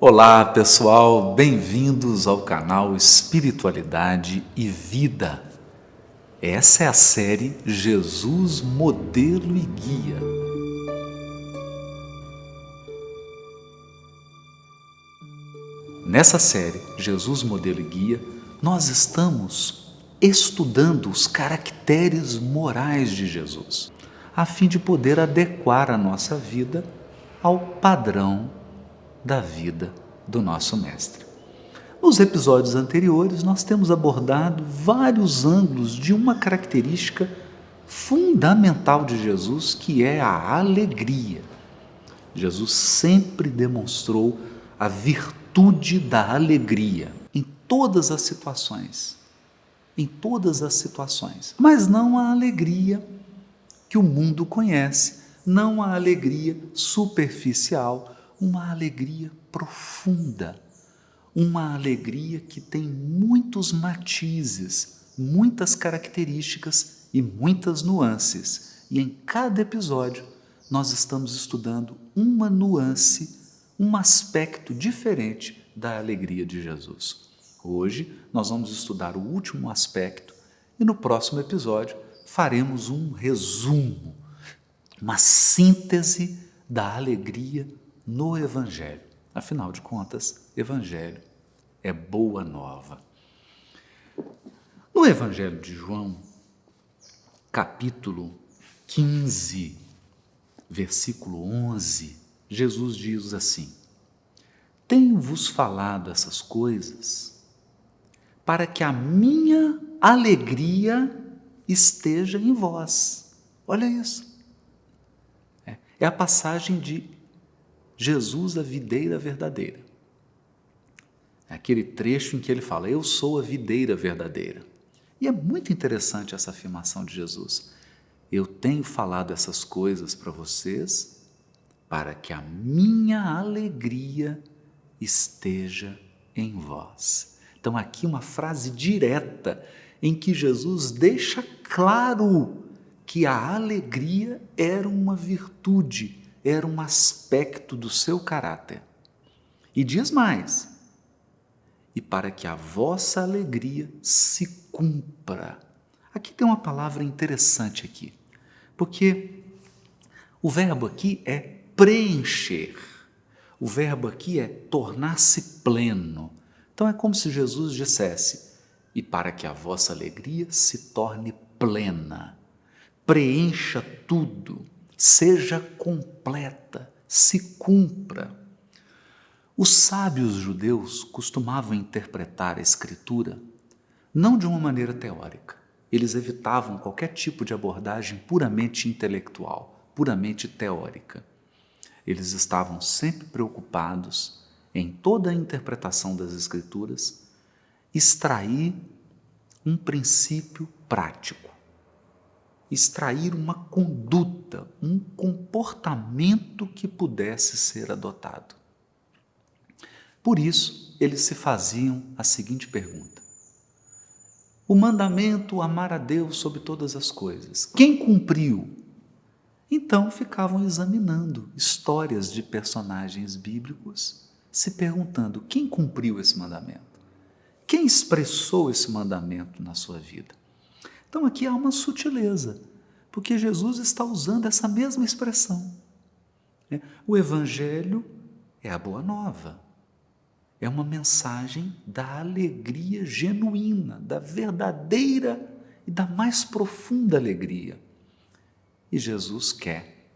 Olá pessoal, bem-vindos ao canal Espiritualidade e Vida. Essa é a série Jesus, Modelo e Guia. Nessa série, Jesus, Modelo e Guia, nós estamos estudando os caracteres morais de Jesus, a fim de poder adequar a nossa vida ao padrão da vida do nosso Mestre. Nos episódios anteriores, nós temos abordado vários ângulos de uma característica fundamental de Jesus, que é a alegria. Jesus sempre demonstrou a virtude da alegria em todas as situações. Mas não a alegria que o mundo conhece, não a alegria superficial, uma alegria profunda, uma alegria que tem muitos matizes, muitas características e muitas nuances. E em cada episódio nós estamos estudando uma nuance, um aspecto diferente da alegria de Jesus. Hoje nós vamos estudar o último aspecto e no próximo episódio faremos um resumo, uma síntese da alegria no Evangelho. Afinal de contas, Evangelho é boa nova. No Evangelho de João, capítulo 15, versículo 11, Jesus diz assim: tenho-vos falado essas coisas para que a minha alegria esteja em vós. Olha isso. É a passagem de Jesus, a videira verdadeira. É aquele trecho em que ele fala, eu sou a videira verdadeira. E é muito interessante essa afirmação de Jesus. Eu tenho falado essas coisas para vocês para que a minha alegria esteja em vós. Então aqui uma frase direta em que Jesus deixa claro que a alegria era uma virtude, era um aspecto do seu caráter. E diz mais, e para que a vossa alegria se cumpra. Aqui tem uma palavra interessante aqui, porque o verbo aqui é preencher, o verbo aqui é tornar-se pleno. Então é como se Jesus dissesse, e para que a vossa alegria se torne plena, preencha tudo, seja completa, se cumpra. Os sábios judeus costumavam interpretar a Escritura não de uma maneira teórica. Eles evitavam qualquer tipo de abordagem puramente intelectual, puramente teórica. Eles estavam sempre preocupados em toda a interpretação das Escrituras extrair um princípio prático, extrair uma conduta, um comportamento que pudesse ser adotado. Por isso, eles se faziam a seguinte pergunta: o mandamento amar a Deus sobre todas as coisas, quem cumpriu? Então ficavam examinando histórias de personagens bíblicos, se perguntando quem cumpriu esse mandamento? Quem expressou esse mandamento na sua vida? Então aqui há uma sutileza, porque Jesus está usando essa mesma expressão. O Evangelho é a boa nova, é uma mensagem da alegria genuína, da verdadeira e da mais profunda alegria. E Jesus quer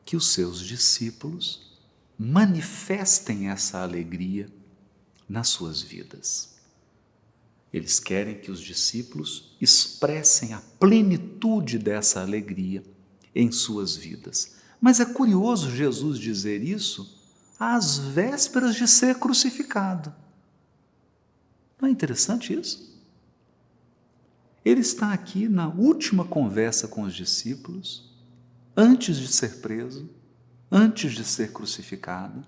que os seus discípulos manifestem essa alegria nas suas vidas. Eles querem que os discípulos expressem a plenitude dessa alegria em suas vidas. Mas é curioso Jesus dizer isso às vésperas de ser crucificado. Não é interessante isso? Ele está aqui na última conversa com os discípulos, antes de ser preso, antes de ser crucificado,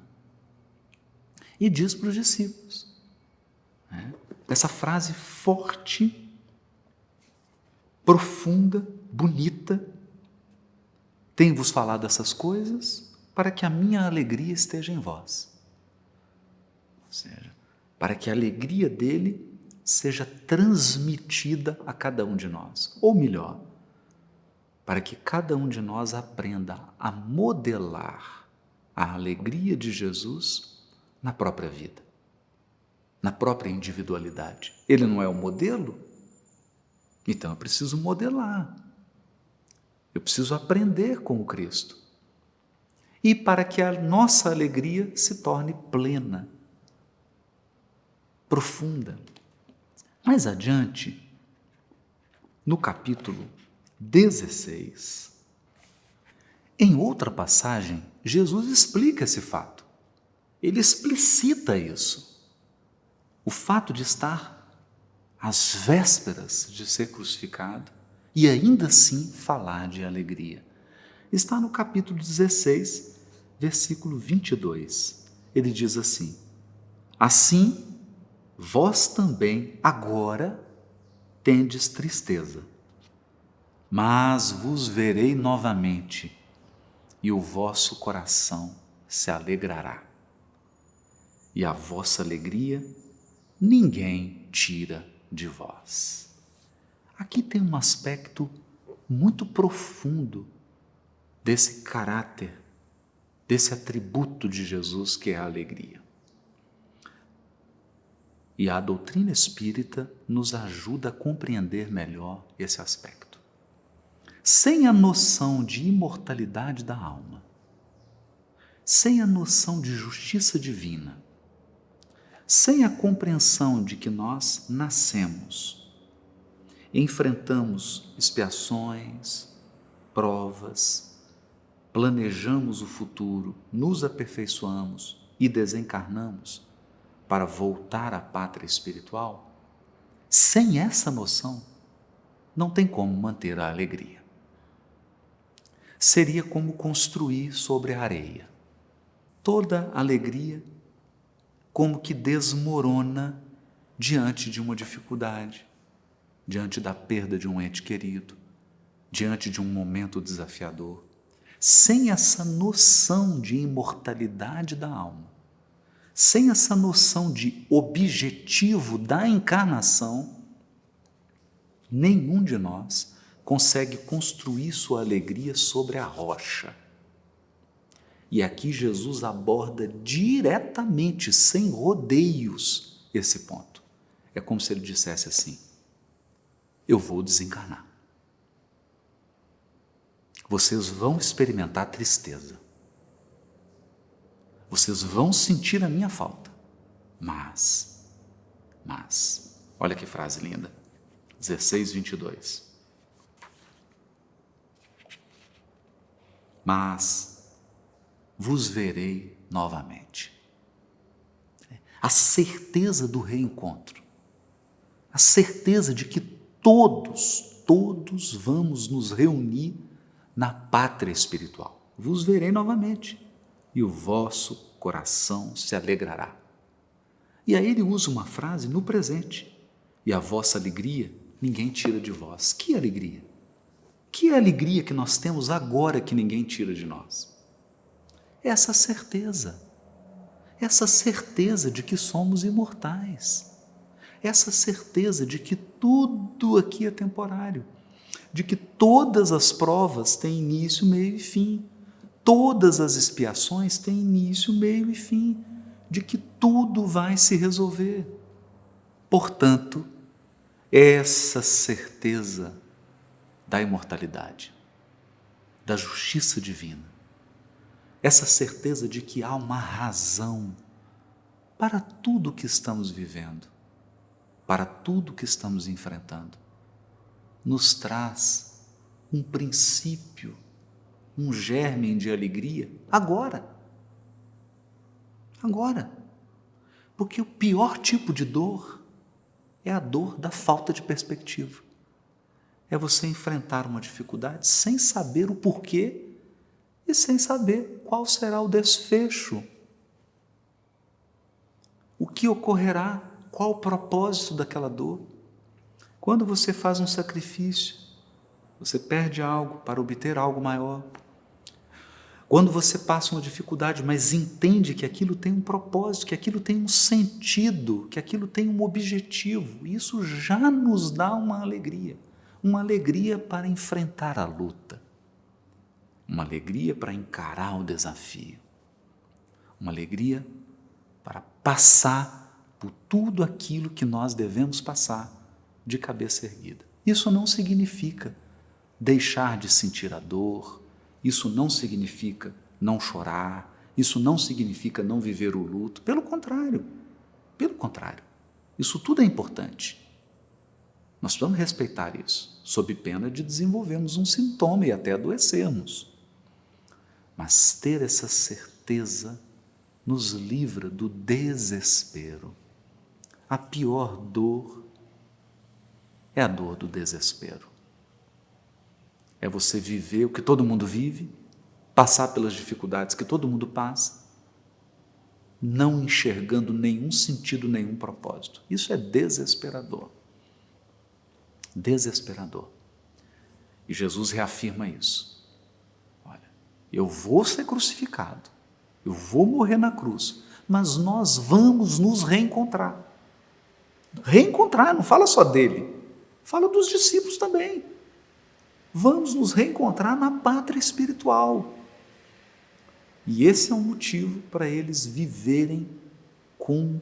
e diz para os discípulos, essa frase forte, profunda, bonita, tenho-vos falado essas coisas para que a minha alegria esteja em vós. para que a alegria dele seja transmitida a cada um de nós. Ou melhor, para que cada um de nós aprenda a modelar a alegria de Jesus na própria vida, na própria individualidade. Ele não é o modelo? Então eu preciso modelar. Eu preciso aprender com o Cristo. E para que a nossa alegria se torne plena, profunda. Mais adiante, no capítulo 16, em outra passagem, Jesus explica esse fato. Ele explicita isso. O fato de estar às vésperas de ser crucificado e ainda assim falar de alegria. Está no capítulo 16, versículo 22. Ele diz assim: assim, vós também agora tendes tristeza, mas vos verei novamente, e o vosso coração se alegrará. E a vossa alegria ninguém tira de vós. Aqui tem um aspecto muito profundo desse caráter, desse atributo de Jesus que é a alegria. E a doutrina espírita nos ajuda a compreender melhor esse aspecto. Sem a noção de imortalidade da alma, sem a noção de justiça divina, sem a compreensão de que nós nascemos, enfrentamos expiações, provas, planejamos o futuro, nos aperfeiçoamos e desencarnamos para voltar à pátria espiritual, sem essa noção, não tem como manter a alegria. Seria como construir sobre a areia. Toda alegria como que desmorona diante de uma dificuldade, diante da perda de um ente querido, diante de um momento desafiador. Sem essa noção de imortalidade da alma, sem essa noção de objetivo da encarnação, nenhum de nós consegue construir sua alegria sobre a rocha. E aqui Jesus aborda diretamente, sem rodeios, esse ponto. É como se ele dissesse assim: eu vou desencarnar. Vocês vão experimentar tristeza. Vocês vão sentir a minha falta. Mas, olha que frase linda. 16, 22. Mas vos verei novamente. A certeza do reencontro. A certeza de que todos vamos nos reunir na pátria espiritual. Vos verei novamente, e o vosso coração se alegrará. E aí ele usa uma frase no presente: e a vossa alegria ninguém tira de vós. Que alegria? Que alegria que nós temos agora que ninguém tira de nós? Essa certeza de que somos imortais, essa certeza de que tudo aqui é temporário, de que todas as provas têm início, meio e fim, todas as expiações têm início, meio e fim, de que tudo vai se resolver. Portanto, essa certeza da imortalidade, da justiça divina, essa certeza de que há uma razão para tudo que estamos vivendo, para tudo que estamos enfrentando, nos traz um princípio, um germe de alegria agora. Porque o pior tipo de dor é a dor da falta de perspectiva. É você enfrentar uma dificuldade sem saber o porquê e sem saber qual será o desfecho. O que ocorrerá, qual o propósito daquela dor. Quando você faz um sacrifício, você perde algo para obter algo maior. Quando você passa uma dificuldade, mas entende que aquilo tem um propósito, que aquilo tem um sentido, que aquilo tem um objetivo, isso já nos dá uma alegria para enfrentar a luta, uma alegria para encarar o desafio, uma alegria para passar por tudo aquilo que nós devemos passar de cabeça erguida. Isso não significa deixar de sentir a dor, isso não significa não chorar, isso não significa não viver o luto, pelo contrário, isso tudo é importante. Nós precisamos respeitar isso, sob pena de desenvolvermos um sintoma e até adoecermos. Mas ter essa certeza nos livra do desespero. A pior dor é a dor do desespero. É você viver o que todo mundo vive, passar pelas dificuldades que todo mundo passa, não enxergando nenhum sentido, nenhum propósito. Isso é desesperador. Desesperador. E Jesus reafirma isso. Olha, eu vou ser crucificado, eu vou morrer na cruz, mas nós vamos nos reencontrar. Reencontrar, não fala só dele, fala dos discípulos também. Vamos nos reencontrar na pátria espiritual. E esse é um motivo para eles viverem com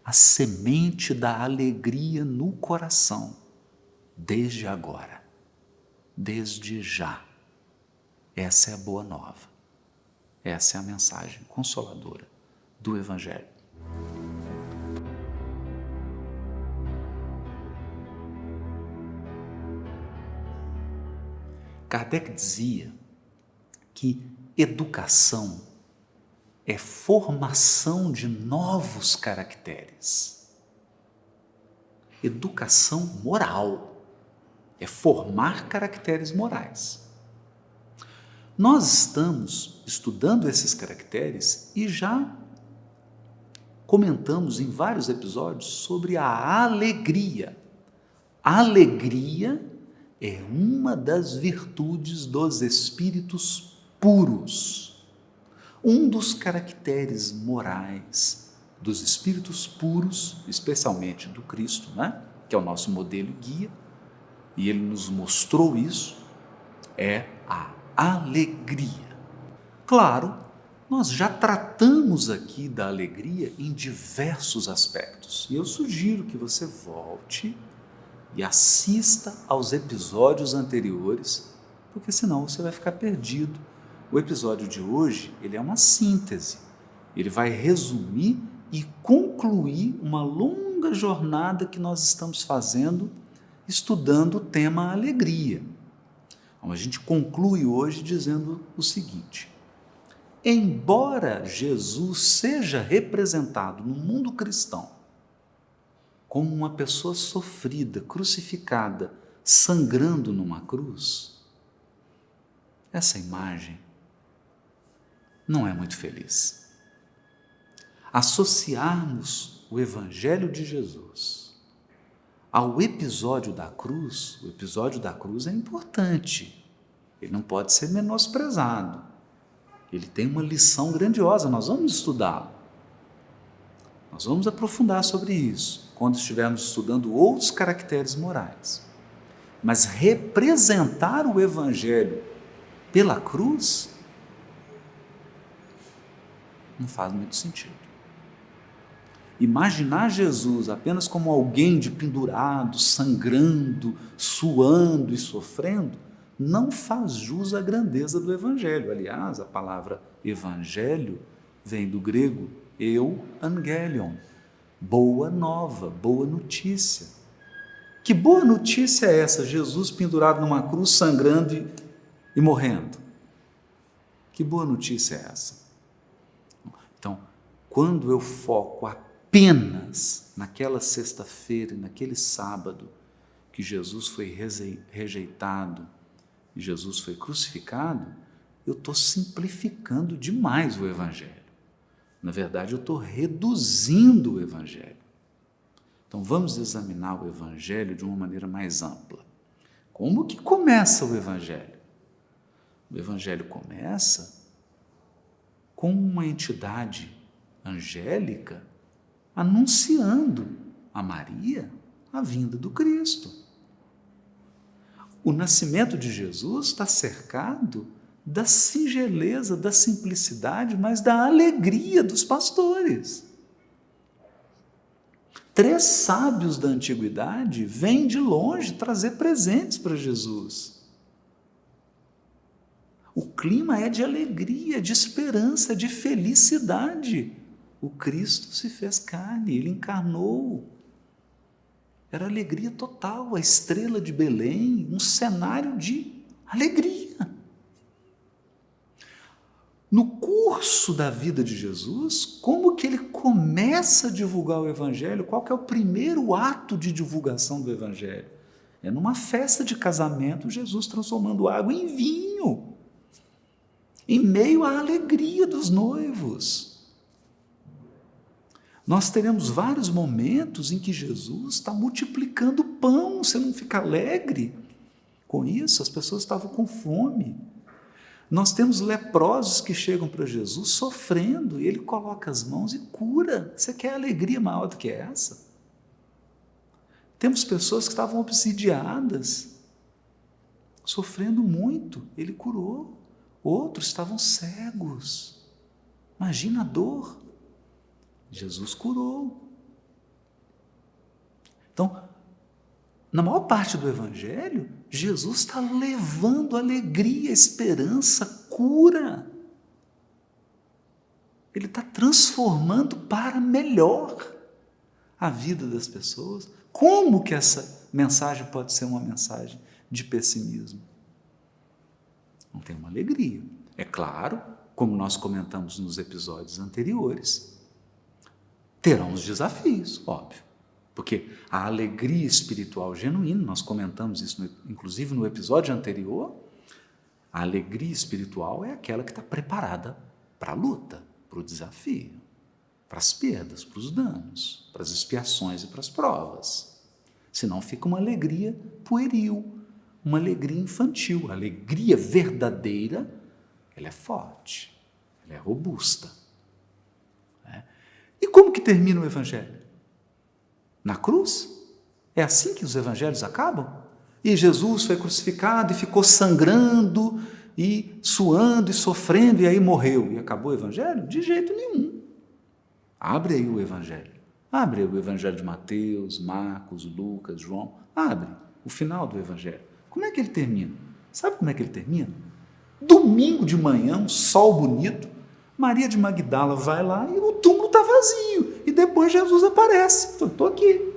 a semente da alegria no coração, desde agora, desde já. Essa é a boa nova. Essa é a mensagem consoladora do Evangelho. Kardec dizia que educação é formação de novos caracteres. Educação moral é formar caracteres morais. Nós estamos estudando esses caracteres e já comentamos em vários episódios sobre a alegria. A alegria é uma das virtudes dos espíritos puros. Um dos caracteres morais dos espíritos puros, especialmente do Cristo, né? Que é o nosso modelo e guia, e ele nos mostrou isso, é a alegria. Claro, nós já tratamos aqui da alegria em diversos aspectos, e eu sugiro que você volte e assista aos episódios anteriores, porque senão você vai ficar perdido. O episódio de hoje, ele é uma síntese. Ele vai resumir e concluir uma longa jornada que nós estamos fazendo, estudando o tema alegria. Então, a gente conclui hoje dizendo o seguinte: embora Jesus seja representado no mundo cristão como uma pessoa sofrida, crucificada, sangrando numa cruz, essa imagem não é muito feliz. Associarmos o Evangelho de Jesus ao episódio da cruz, o episódio da cruz é importante, ele não pode ser menosprezado, ele tem uma lição grandiosa, nós vamos estudá-lo, nós vamos aprofundar sobre isso quando estivermos estudando outros caracteres morais. Mas representar o Evangelho pela cruz não faz muito sentido. Imaginar Jesus apenas como alguém de pendurado, sangrando, suando e sofrendo, não faz jus à grandeza do Evangelho. Aliás, a palavra Evangelho vem do grego euangelion, boa nova, boa notícia. Que boa notícia é essa? Jesus pendurado numa cruz, sangrando e morrendo. Que boa notícia é essa? Então, quando eu foco apenas naquela sexta-feira, naquele sábado, que Jesus foi rejeitado e Jesus foi crucificado, eu estou simplificando demais o Evangelho. Na verdade, eu estou reduzindo o Evangelho. Então, vamos examinar o Evangelho de uma maneira mais ampla. Como que começa o Evangelho? O Evangelho começa com uma entidade angélica anunciando a Maria a vinda do Cristo. O nascimento de Jesus está cercado da singeleza, da simplicidade, mas da alegria dos pastores. 3 sábios da antiguidade vêm de longe trazer presentes para Jesus. O clima é de alegria, de esperança, de felicidade. O Cristo se fez carne, ele encarnou. Era alegria total, a estrela de Belém, um cenário de alegria. No curso da vida de Jesus, como que ele começa a divulgar o Evangelho? Qual que é o primeiro ato de divulgação do Evangelho? É numa festa de casamento, Jesus transformando água em vinho, em meio à alegria dos noivos. Nós teremos vários momentos em que Jesus está multiplicando pão. Você não fica alegre com isso? As pessoas estavam com fome. Nós temos leprosos que chegam para Jesus sofrendo, e ele coloca as mãos e cura. Você quer alegria maior do que essa? Temos pessoas que estavam obsidiadas, sofrendo muito, ele curou. Outros estavam cegos. Imagina a dor. Jesus curou. Então, na maior parte do Evangelho, Jesus está levando alegria, esperança, cura. Ele está transformando para melhor a vida das pessoas. Como que essa mensagem pode ser uma mensagem de pessimismo? Não tem uma alegria. É claro, como nós comentamos nos episódios anteriores, terão os desafios, óbvio. Porque a alegria espiritual genuína, nós comentamos isso inclusive no episódio anterior, a alegria espiritual é aquela que está preparada para a luta, para o desafio, para as perdas, para os danos, para as expiações e para as provas. Senão fica uma alegria pueril, uma alegria infantil. A alegria verdadeira, ela é forte, ela é robusta. E como que termina o Evangelho? Na cruz? É assim que os evangelhos acabam? E Jesus foi crucificado e ficou sangrando e suando e sofrendo e aí morreu. E acabou o evangelho? De jeito nenhum. Abre aí o evangelho. Abre aí o evangelho de Mateus, Marcos, Lucas, João. Abre o final do evangelho. Como é que ele termina? Sabe como é que ele termina? Domingo de manhã, um sol bonito, Maria de Magdala vai lá e o túmulo está vazio. E depois Jesus aparece. Estou aqui.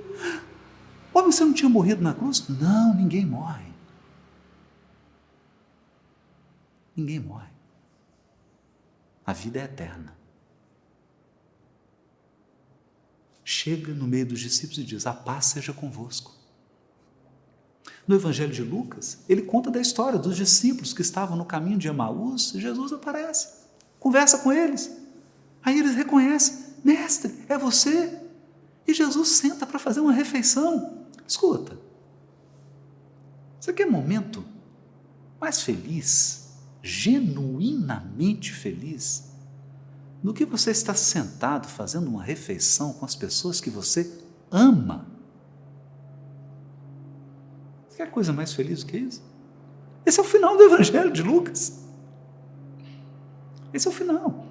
Mas você não tinha morrido na cruz? Não, ninguém morre. Ninguém morre. A vida é eterna. Chega no meio dos discípulos e diz: a paz seja convosco. No Evangelho de Lucas, ele conta da história dos discípulos que estavam no caminho de Emaús, e Jesus aparece, conversa com eles. Aí eles reconhecem: mestre, é você? E Jesus senta para fazer uma refeição. Escuta, você quer momento mais feliz, genuinamente feliz, do que você estar sentado fazendo uma refeição com as pessoas que você ama? Você quer coisa mais feliz do que isso? Esse é o final do Evangelho de Lucas. Esse é o final.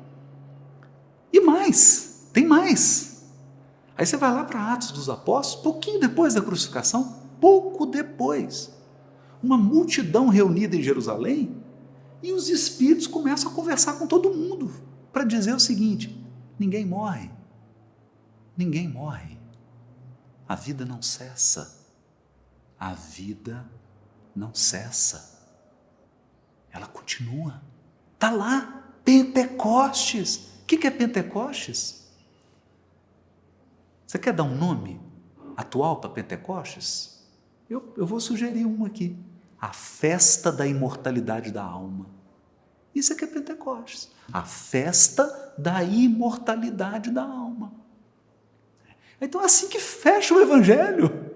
E mais, tem mais. Aí você vai lá para Atos dos Apóstolos, pouquinho depois da crucificação, pouco depois, uma multidão reunida em Jerusalém, e os espíritos começam a conversar com todo mundo, para dizer o seguinte: ninguém morre, ninguém morre, a vida não cessa, a vida não cessa, ela continua, está lá, Pentecostes. O que é Pentecostes? Você quer dar um nome atual para Pentecostes? Eu vou sugerir um aqui: a festa da imortalidade da alma. Isso é que é Pentecostes, a festa da imortalidade da alma. Então é assim que fecha o Evangelho.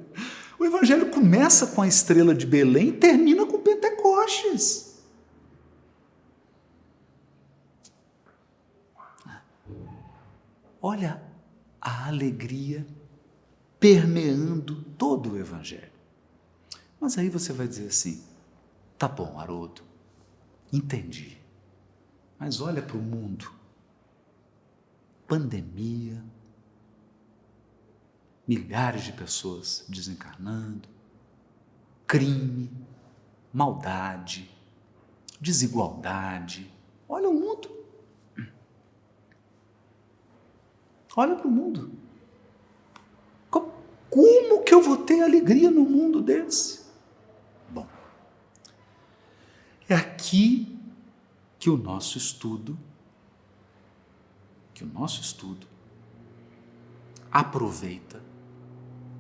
O Evangelho começa com a estrela de Belém e termina com Pentecostes. Olha a alegria permeando todo o Evangelho. Mas aí você vai dizer assim, tá bom, Haroldo, entendi, mas olha para o mundo, pandemia, milhares de pessoas desencarnando, crime, maldade, desigualdade, olha o mundo, olha para o mundo, como que eu vou ter alegria no mundo desse? Bom, é aqui que o nosso estudo aproveita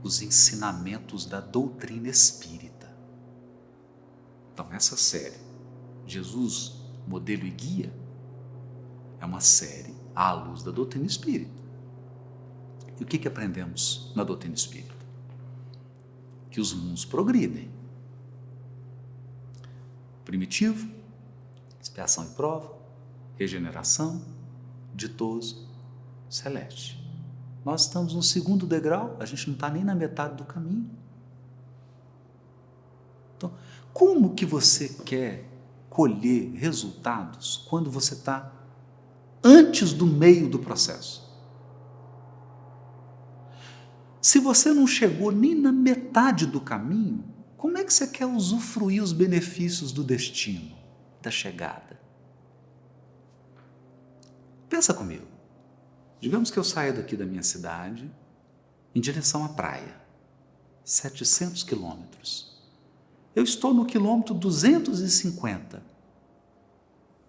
os ensinamentos da doutrina espírita. Então, essa série, Jesus, Modelo e Guia, é uma série à luz da doutrina espírita. E o que aprendemos na doutrina espírita? Que os mundos progridem. Primitivo, expiação e prova, regeneração, ditoso, celeste. Nós estamos no segundo degrau, a gente não está nem na metade do caminho. Então, como que você quer colher resultados quando você está antes do meio do processo? Se você não chegou nem na metade do caminho, como é que você quer usufruir os benefícios do destino, da chegada? Pensa comigo. Digamos que eu saia daqui da minha cidade em direção à praia, 700 quilômetros. Eu estou no quilômetro 250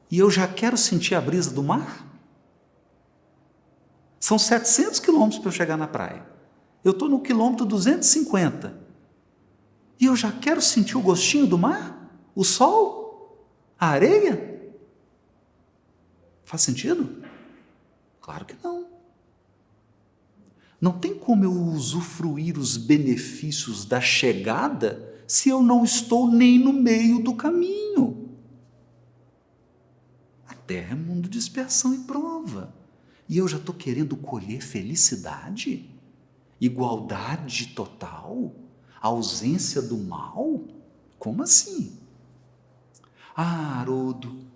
e eu já quero sentir a brisa do mar? São 700 quilômetros para eu chegar na praia. Eu estou no quilômetro 250 e eu já quero sentir o gostinho do mar? O sol? A areia? Faz sentido? Claro que não. Não tem como eu usufruir os benefícios da chegada se eu não estou nem no meio do caminho. A Terra é mundo de expiação e prova. E eu já estou querendo colher felicidade? Igualdade total? Ausência do mal? Como assim? Ah, Haroldo,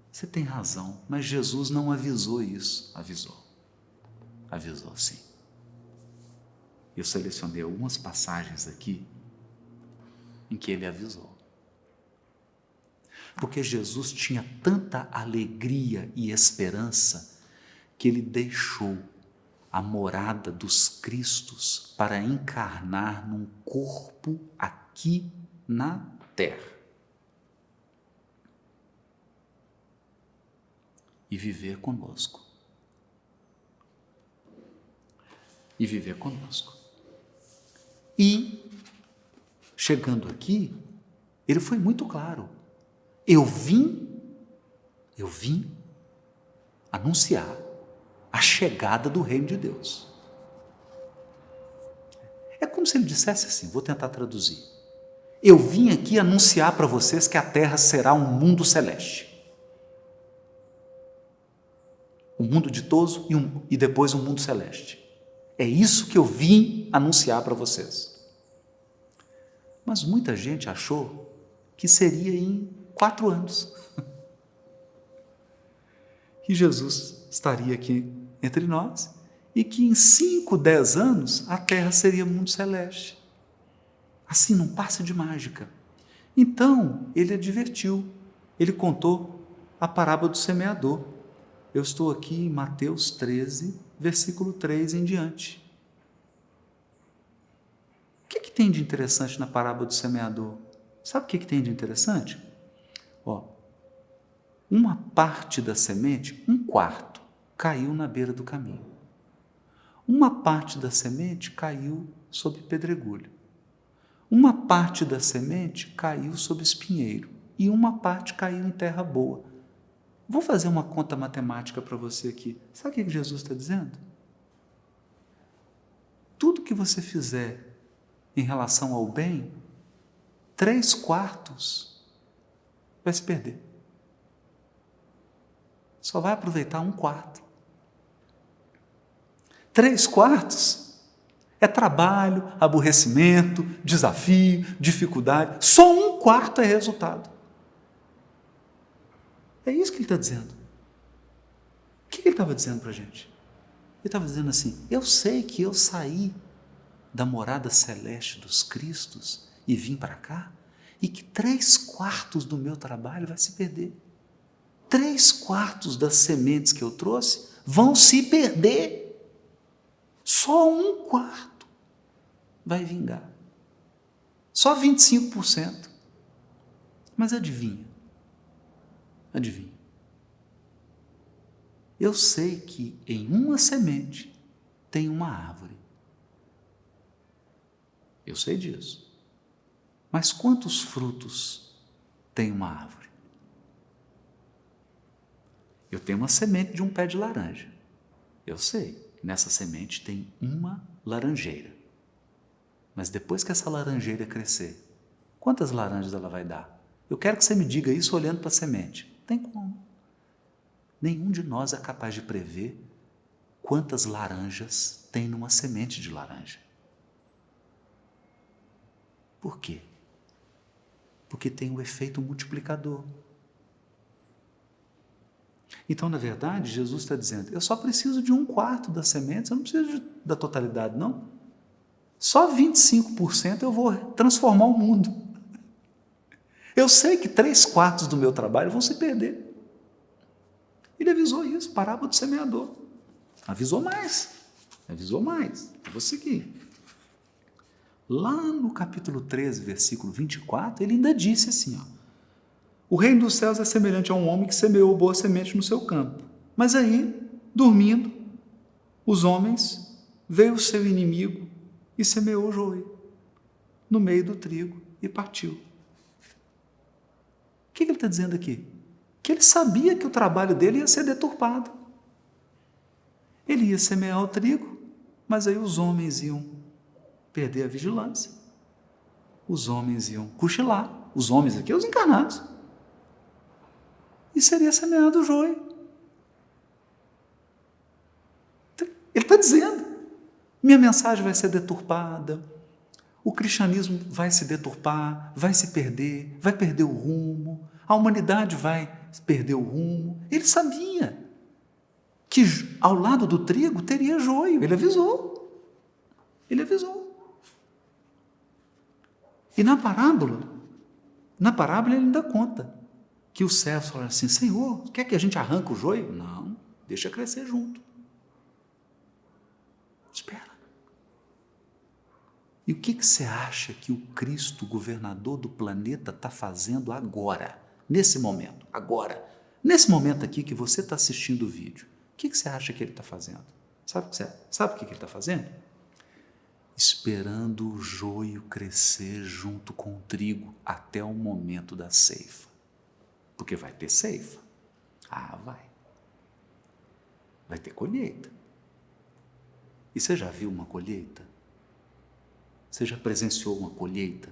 você tem razão, mas Jesus não avisou isso. Avisou sim. Eu selecionei algumas passagens aqui em que ele avisou. Porque Jesus tinha tanta alegria e esperança que ele deixou a morada dos Cristos para encarnar num corpo aqui na terra. E viver conosco. E, chegando aqui, ele foi muito claro. Eu vim anunciar a chegada do reino de Deus. É como se ele dissesse assim, vou tentar traduzir. Eu vim aqui anunciar para vocês que a terra será um mundo celeste. Um mundo ditoso e depois um mundo celeste. É isso que eu vim anunciar para vocês. Mas muita gente achou que seria em 4 anos. Que Jesus estaria aqui entre nós e que em 5, 10 anos a terra seria mundo celeste. Assim, num passe de mágica. Então, ele advertiu, ele contou a parábola do semeador. Eu estou aqui em Mateus 13, versículo 3 em diante. O que tem de interessante na parábola do semeador? Sabe o que tem de interessante? Uma parte da semente, 1/4, caiu na beira do caminho. Uma parte da semente caiu sob pedregulho. Uma parte da semente caiu sob espinheiro. E uma parte caiu em terra boa. Vou fazer uma conta matemática para você aqui. Sabe o que Jesus está dizendo? Tudo que você fizer em relação ao bem, 3/4 vai se perder. Só vai aproveitar 1/4. 3/4 é trabalho, aborrecimento, desafio, dificuldade. Só 1/4 é resultado. É isso que ele está dizendo. O que ele estava dizendo para a gente? Ele estava dizendo assim, eu sei que eu saí da morada celeste dos Cristos e vim para cá, e que 3/4 do meu trabalho vai se perder. 3/4 das sementes que eu trouxe vão se perder. Só 1/4 vai vingar. Só 25%. Mas adivinha? Adivinha? Eu sei que em uma semente tem uma árvore. Eu sei disso. Mas quantos frutos tem uma árvore? Eu tenho uma semente de um pé de laranja. Eu sei, nessa semente tem uma laranjeira. Mas depois que essa laranjeira crescer, quantas laranjas ela vai dar? Eu quero que você me diga isso olhando para a semente. Não tem como. Nenhum de nós é capaz de prever quantas laranjas tem numa semente de laranja. Por quê? Porque tem o efeito multiplicador. Então, na verdade, Jesus está dizendo, eu só preciso de 1/4 das sementes, eu não preciso da totalidade, não. Só 25% eu vou transformar o mundo. Eu sei que 3/4 do meu trabalho vão se perder. Ele avisou isso, parábola do semeador. Avisou mais. Eu vou seguir. Lá no capítulo 13, versículo 24, ele ainda disse assim, ó, o reino dos céus é semelhante a um homem que semeou boa semente no seu campo. Mas aí, dormindo, os homens, veio o seu inimigo e semeou o joio no meio do trigo e partiu. O que ele está dizendo aqui? Que ele sabia que o trabalho dele ia ser deturpado. Ele ia semear o trigo, mas aí os homens iam perder a vigilância. Os homens iam cochilar. Os homens aqui, os encarnados. E seria semeado o joio. Ele está dizendo, minha mensagem vai ser deturpada, o cristianismo vai se deturpar, vai se perder, vai perder o rumo, a humanidade vai perder o rumo. Ele sabia que ao lado do trigo teria joio, ele avisou. Ele avisou. E na parábola ele ainda conta que os servos falaram assim, Senhor, quer que a gente arranque o joio? Não, deixa crescer junto. Espera. E o que você acha que o Cristo, governador do planeta, está fazendo agora, nesse momento, agora, nesse momento aqui que você está assistindo o vídeo? O que você acha que ele está fazendo? Sabe o que ele está fazendo? Esperando o joio crescer junto com o trigo até o momento da ceifa. Porque vai ter ceifa. Vai. Vai ter colheita. E você já viu uma colheita? Você já presenciou uma colheita?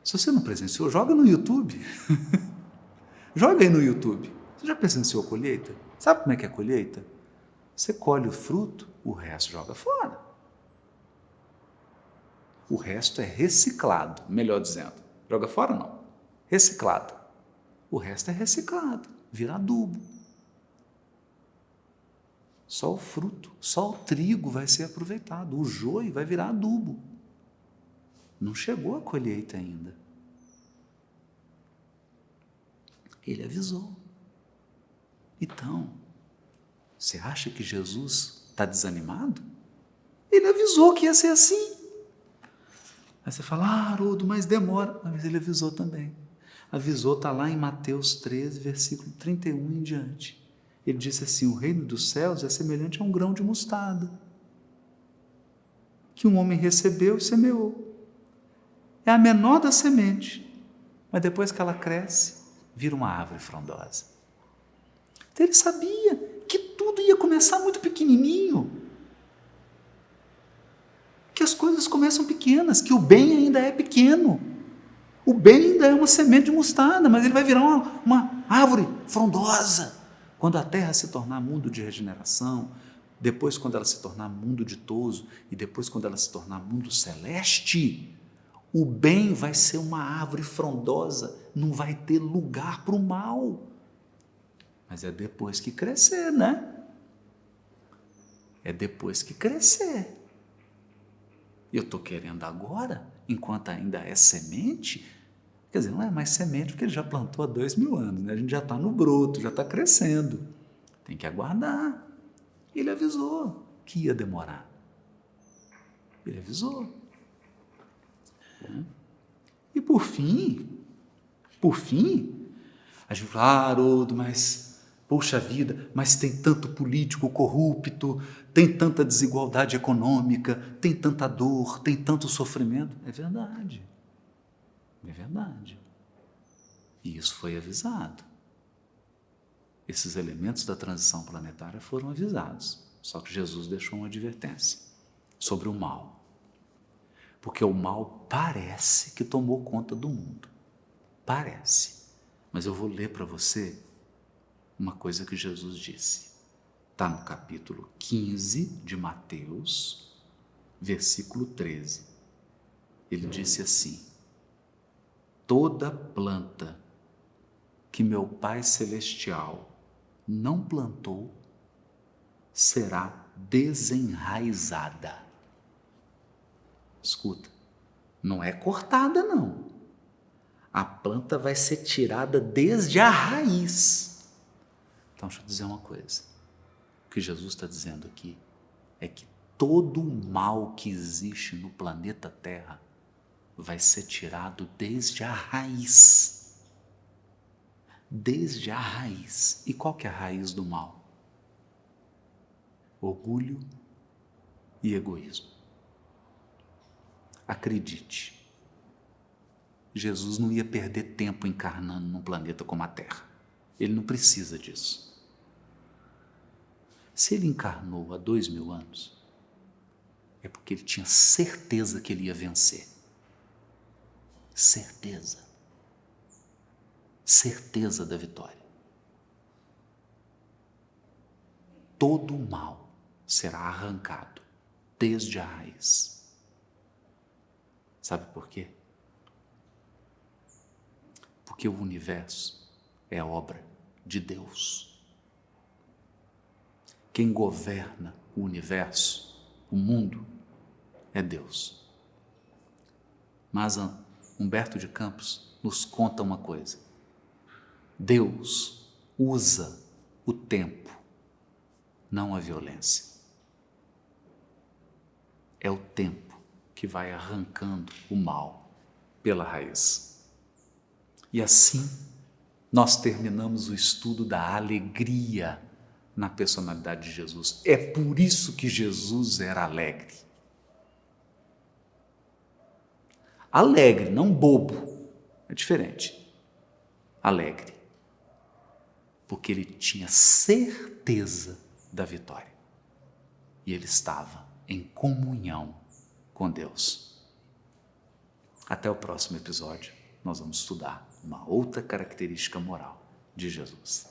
Se você não presenciou, joga no YouTube. Joga aí no YouTube. Você já presenciou a colheita? Sabe como é que é a colheita? Você colhe o fruto, o resto joga fora. O resto é reciclado, melhor dizendo. Joga fora não. Reciclado. O resto é reciclado, vira adubo. Só o fruto, só o trigo vai ser aproveitado. O joio vai virar adubo. Não chegou a colheita ainda. Ele avisou. Então, você acha que Jesus está desanimado? Ele avisou que ia ser assim. Aí você fala, Haroldo, mas demora. Mas ele avisou também. Avisou, está lá em Mateus 13, versículo 31 em diante. Ele disse assim, o reino dos céus é semelhante a um grão de mostarda, que um homem recebeu e semeou. É a menor da semente, mas depois que ela cresce, vira uma árvore frondosa. Então ele sabia que tudo ia começar muito pequenininho, que as coisas começam pequenas, que o bem ainda é pequeno. O bem ainda é uma semente de mostarda, mas ele vai virar uma árvore frondosa. Quando a terra se tornar mundo de regeneração, depois quando ela se tornar mundo ditoso e depois quando ela se tornar mundo celeste, o bem vai ser uma árvore frondosa, não vai ter lugar para o mal. Mas é depois que crescer, né? É depois que crescer. Eu estou querendo agora, enquanto ainda é semente, quer dizer, não é mais semente porque ele já plantou há 2000 anos, né? A gente já está no broto, já está crescendo. Tem que aguardar. Ele avisou que ia demorar. Ele avisou. E por fim, a gente fala, Haroldo, mas, poxa vida, mas tem tanto político corrupto, tem tanta desigualdade econômica, tem tanta dor, tem tanto sofrimento. É verdade. É verdade. E isso foi avisado. Esses elementos da transição planetária foram avisados. Só que Jesus deixou uma advertência sobre o mal. Porque o mal parece que tomou conta do mundo. Parece. Mas eu vou ler para você uma coisa que Jesus disse. Está no capítulo 15 de Mateus, versículo 13. Ele disse assim: toda planta que meu Pai Celestial não plantou será desenraizada. Escuta, não é cortada, não. A planta vai ser tirada desde a raiz. Então, deixa eu dizer uma coisa. O que Jesus está dizendo aqui é que todo o mal que existe no planeta Terra vai ser tirado desde a raiz. Desde a raiz. E qual que é a raiz do mal? Orgulho e egoísmo. Acredite, Jesus não ia perder tempo encarnando num planeta como a Terra. Ele não precisa disso. Se ele encarnou há 2000 anos, é porque ele tinha certeza que ele ia vencer. Certeza. Certeza da vitória. Todo o mal será arrancado desde a raiz. Sabe por quê? Porque o universo é obra de Deus. Quem governa o universo, o mundo, é Deus. Mas Humberto de Campos nos conta uma coisa. Deus usa o tempo, não a violência. É o tempo que vai arrancando o mal pela raiz. E assim, nós terminamos o estudo da alegria na personalidade de Jesus. É por isso que Jesus era alegre. Alegre, não bobo. É diferente. Alegre. Porque ele tinha certeza da vitória. E ele estava em comunhão com Deus. Até o próximo episódio, nós vamos estudar uma outra característica moral de Jesus.